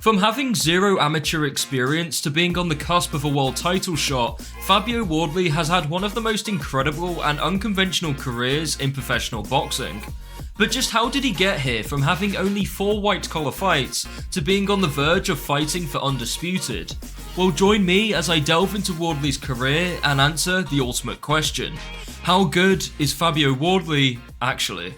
From having zero amateur experience to being on the cusp of a world title shot, Fabio Wardley has had one of the most incredible and unconventional careers in professional boxing. But just how did he get here from having only 4 white-collar fights to being on the verge of fighting for Undisputed? Well, join me as I delve into Wardley's career and answer the ultimate question. How good is Fabio Wardley actually?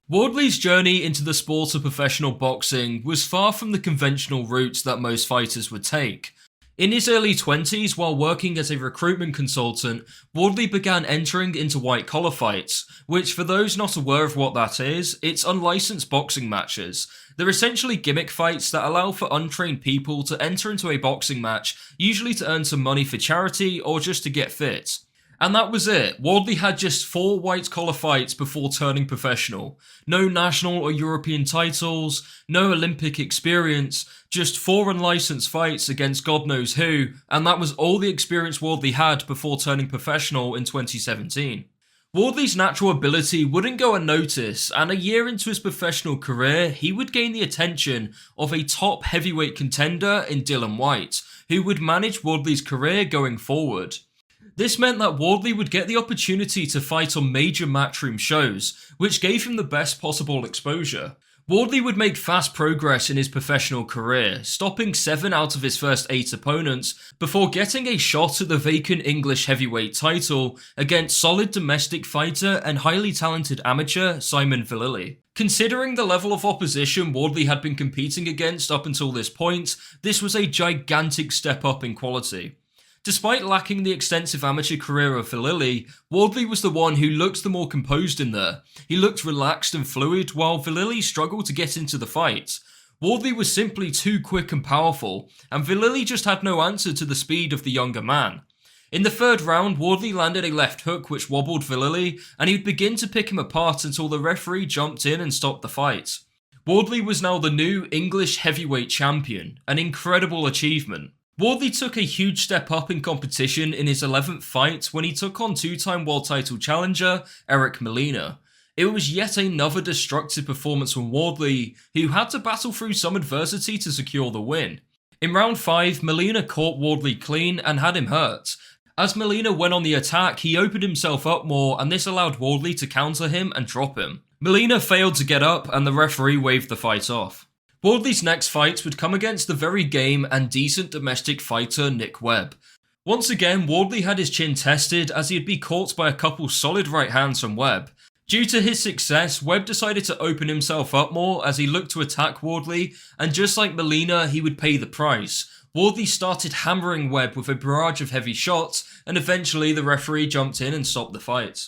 Wardley's journey into the sport of professional boxing was far from the conventional routes that most fighters would take. In his early 20s, while working as a recruitment consultant, Wardley began entering into white-collar fights, which for those not aware of what that is, it's unlicensed boxing matches. They're essentially gimmick fights that allow for untrained people to enter into a boxing match, usually to earn some money for charity or just to get fit. And that was it. Wardley had just 4 white-collar fights before turning professional. No national or European titles, no Olympic experience, just 4 unlicensed fights against God knows who, and that was all the experience Wardley had before turning professional in 2017. Wardley's natural ability wouldn't go unnoticed, and a year into his professional career, he would gain the attention of a top heavyweight contender in Dillian Whyte, who would manage Wardley's career going forward. This meant that Wardley would get the opportunity to fight on major matchroom shows, which gave him the best possible exposure. Wardley would make fast progress in his professional career, stopping 7 out of his first 8 opponents before getting a shot at the vacant English heavyweight title against solid domestic fighter and highly talented amateur Simon Vallily. Considering the level of opposition Wardley had been competing against up until this point, this was a gigantic step up in quality. Despite lacking the extensive amateur career of Vallily, Wardley was the one who looked the more composed in there. He looked relaxed and fluid, while Vallily struggled to get into the fight. Wardley was simply too quick and powerful, and Vallily just had no answer to the speed of the younger man. In the 3rd round, Wardley landed a left hook which wobbled Vallily, and he would begin to pick him apart until the referee jumped in and stopped the fight. Wardley was now the new English heavyweight champion, an incredible achievement. Wardley took a huge step up in competition in his 11th fight when he took on 2-time world title challenger Eric Molina. It was yet another destructive performance from Wardley, who had to battle through some adversity to secure the win. In round 5, Molina caught Wardley clean and had him hurt. As Molina went on the attack, he opened himself up more, and this allowed Wardley to counter him and drop him. Molina failed to get up, and the referee waved the fight off. Wardley's next fight would come against the very game and decent domestic fighter Nick Webb. Once again, Wardley had his chin tested as he'd be caught by a couple solid right hands from Webb. Due to his success, Webb decided to open himself up more as he looked to attack Wardley, and just like Molina, he would pay the price. Wardley started hammering Webb with a barrage of heavy shots, and eventually the referee jumped in and stopped the fight.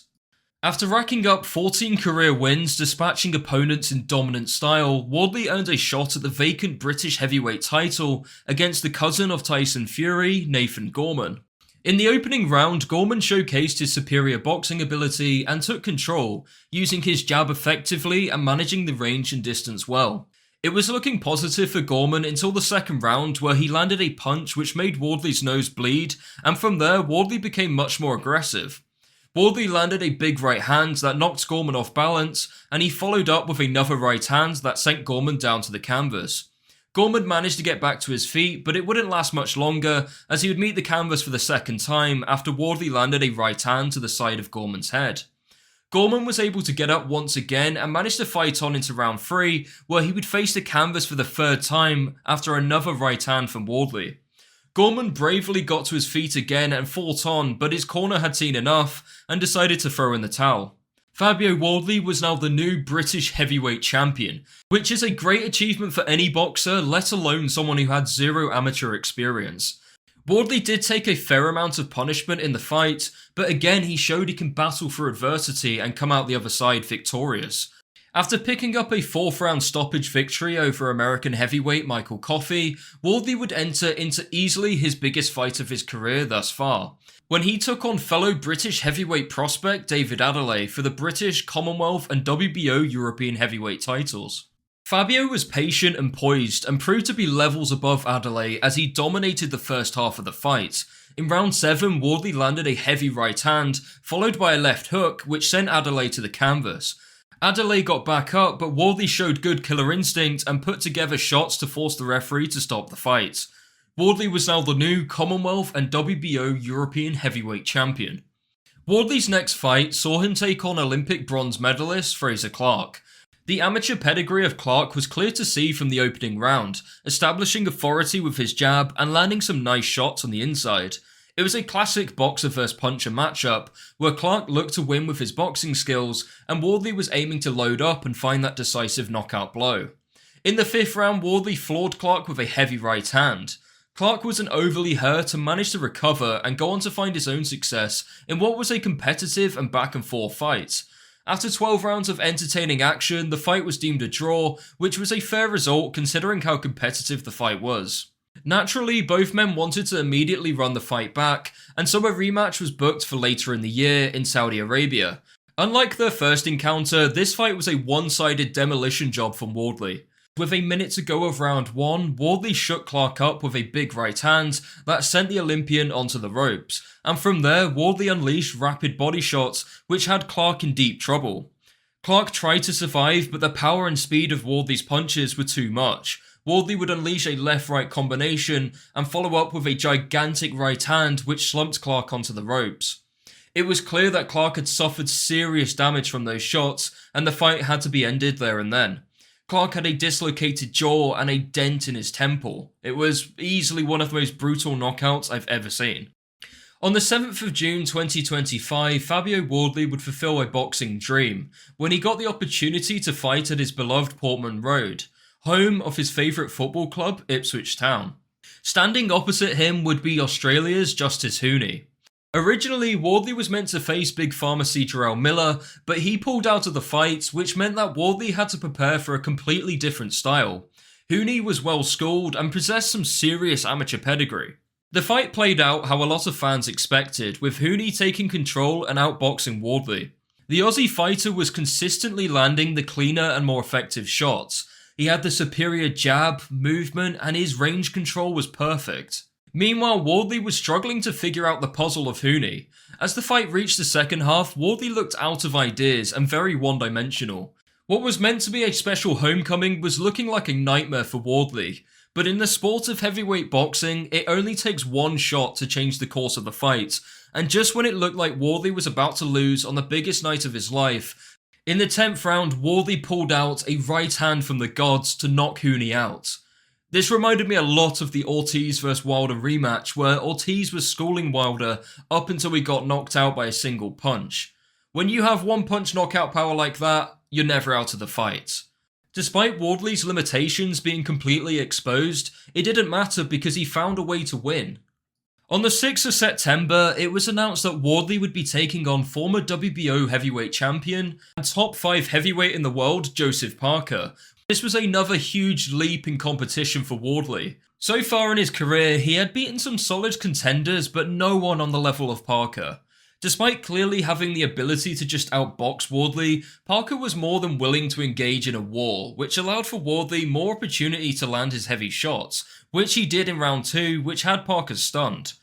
After racking up 14 career wins, dispatching opponents in dominant style, Wardley earned a shot at the vacant British heavyweight title against the cousin of Tyson Fury, Nathan Gorman. In the opening round, Gorman showcased his superior boxing ability and took control, using his jab effectively and managing the range and distance well. It was looking positive for Gorman until the 2nd round, where he landed a punch which made Wardley's nose bleed, and from there Wardley became much more aggressive. Wardley landed a big right hand that knocked Gorman off balance, and he followed up with another right hand that sent Gorman down to the canvas. Gorman managed to get back to his feet, but it wouldn't last much longer as he would meet the canvas for the 2nd time after Wardley landed a right hand to the side of Gorman's head. Gorman was able to get up once again and managed to fight on into round 3, where he would face the canvas for the 3rd time after another right hand from Wardley. Gorman bravely got to his feet again and fought on, but his corner had seen enough and decided to throw in the towel. Fabio Wardley was now the new British heavyweight champion, which is a great achievement for any boxer, let alone someone who had zero amateur experience. Wardley did take a fair amount of punishment in the fight, but again he showed he can battle through adversity and come out the other side victorious. After picking up a 4th round stoppage victory over American heavyweight Michael Coffey, Wardley would enter into easily his biggest fight of his career thus far, when he took on fellow British heavyweight prospect David Adelaide for the British, Commonwealth and WBO European heavyweight titles. Fabio was patient and poised and proved to be levels above Adelaide as he dominated the first half of the fight. In round 7, Wardley landed a heavy right hand, followed by a left hook which sent Adelaide to the canvas. Adelaide got back up, but Wardley showed good killer instinct and put together shots to force the referee to stop the fight. Wardley was now the new Commonwealth and WBO European Heavyweight Champion. Wardley's next fight saw him take on Olympic bronze medalist Frazer Clarke. The amateur pedigree of Clarke was clear to see from the opening round, establishing authority with his jab and landing some nice shots on the inside. It was a classic boxer vs puncher matchup, where Clarke looked to win with his boxing skills, and Wardley was aiming to load up and find that decisive knockout blow. In the 5th round, Wardley floored Clarke with a heavy right hand. Clarke wasn't overly hurt and managed to recover and go on to find his own success in what was a competitive and back and forth fight. After 12 rounds of entertaining action, the fight was deemed a draw, which was a fair result considering how competitive the fight was. Naturally, both men wanted to immediately run the fight back, and so a rematch was booked for later in the year in Saudi Arabia. Unlike their first encounter, this fight was a one-sided demolition job from Wardley. With a minute to go of round 1, Wardley shook Clarke up with a big right hand that sent the Olympian onto the ropes, and from there Wardley unleashed rapid body shots which had Clarke in deep trouble. Clarke tried to survive, but the power and speed of Wardley's punches were too much. Wardley would unleash a left-right combination and follow up with a gigantic right hand which slumped Clarke onto the ropes. It was clear that Clarke had suffered serious damage from those shots, and the fight had to be ended there and then. Clarke had a dislocated jaw and a dent in his temple. It was easily one of the most brutal knockouts I've ever seen. On the 7th of June 2025, Fabio Wardley would fulfill a boxing dream when he got the opportunity to fight at his beloved Portman Road, home of his favourite football club, Ipswich Town. Standing opposite him would be Australia's Justice Hooney. Originally, Wardley was meant to face big pharmacy Jarrell Miller, but he pulled out of the fight, which meant that Wardley had to prepare for a completely different style. Hooney was well schooled and possessed some serious amateur pedigree. The fight played out how a lot of fans expected, with Hooney taking control and outboxing Wardley. The Aussie fighter was consistently landing the cleaner and more effective shots. He had the superior jab, movement, and his range control was perfect. Meanwhile, Wardley was struggling to figure out the puzzle of Hooney. As the fight reached the second half, Wardley looked out of ideas and very one-dimensional. What was meant to be a special homecoming was looking like a nightmare for Wardley. But in the sport of heavyweight boxing, it only takes one shot to change the course of the fight, and just when it looked like Wardley was about to lose on the biggest night of his life, in the 10th round, Wardley pulled out a right hand from the gods to knock Hooney out. This reminded me a lot of the Ortiz vs Wilder rematch, where Ortiz was schooling Wilder up until he got knocked out by a single punch. When you have one punch knockout power like that, you're never out of the fight. Despite Wardley's limitations being completely exposed, it didn't matter because he found a way to win. On the 6th of September, it was announced that Wardley would be taking on former WBO heavyweight champion and top 5 heavyweight in the world, Joseph Parker. This was another huge leap in competition for Wardley. So far in his career, he had beaten some solid contenders, but no one on the level of Parker. Despite clearly having the ability to just outbox Wardley, Parker was more than willing to engage in a war, which allowed for Wardley more opportunity to land his heavy shots, which he did in round 2, which had Parker stunned.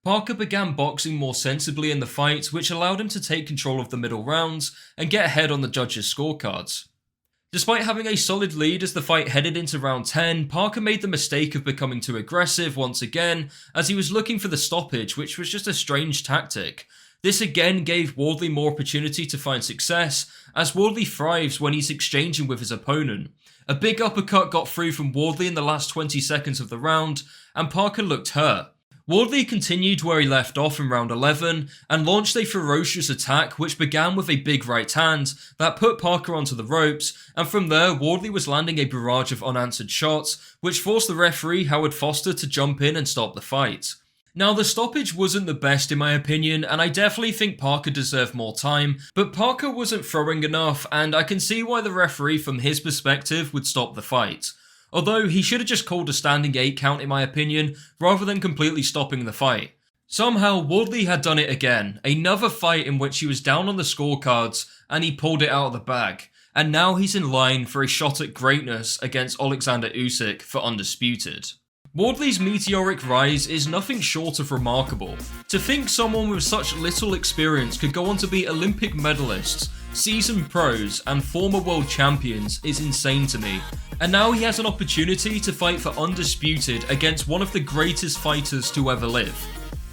Parker began boxing more sensibly in the fight, which allowed him to take control of the middle rounds and get ahead on the judges' scorecards. Despite having a solid lead as the fight headed into round 10, Parker made the mistake of becoming too aggressive once again, as he was looking for the stoppage, which was just a strange tactic. This again gave Wardley more opportunity to find success, as Wardley thrives when he's exchanging with his opponent. A big uppercut got through from Wardley in the last 20 seconds of the round, and Parker looked hurt. Wardley continued where he left off in round 11 and launched a ferocious attack which began with a big right hand that put Parker onto the ropes, and from there Wardley was landing a barrage of unanswered shots which forced the referee Howard Foster to jump in and stop the fight. Now, the stoppage wasn't the best in my opinion, and I definitely think Parker deserved more time, but Parker wasn't throwing enough, and I can see why the referee from his perspective would stop the fight. Although he should have just called a standing 8 count in my opinion, rather than completely stopping the fight. Somehow, Wardley had done it again, another fight in which he was down on the scorecards and he pulled it out of the bag. And now he's in line for a shot at greatness against Alexander Usyk for Undisputed. Wardley's meteoric rise is nothing short of remarkable. To think someone with such little experience could go on to be Olympic medalists, seasoned pros and former world champions is insane to me, and now he has an opportunity to fight for Undisputed against one of the greatest fighters to ever live.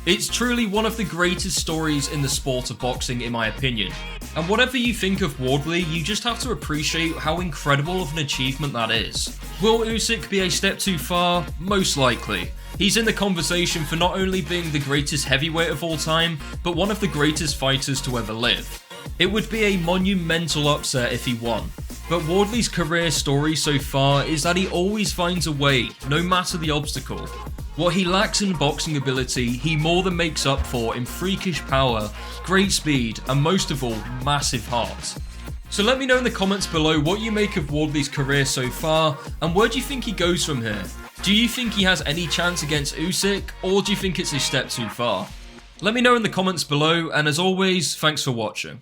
It's truly one of the greatest stories in the sport of boxing in my opinion, and whatever you think of Wardley, you just have to appreciate how incredible of an achievement that is. Will Usyk be a step too far? Most likely. He's in the conversation for not only being the greatest heavyweight of all time, but one of the greatest fighters to ever live. It would be a monumental upset if he won. But Wardley's career story so far is that he always finds a way, no matter the obstacle. What he lacks in boxing ability, he more than makes up for in freakish power, great speed, and most of all, massive heart. So let me know in the comments below what you make of Wardley's career so far, and where do you think he goes from here? Do you think he has any chance against Usyk, or do you think it's a step too far? Let me know in the comments below, and as always, thanks for watching.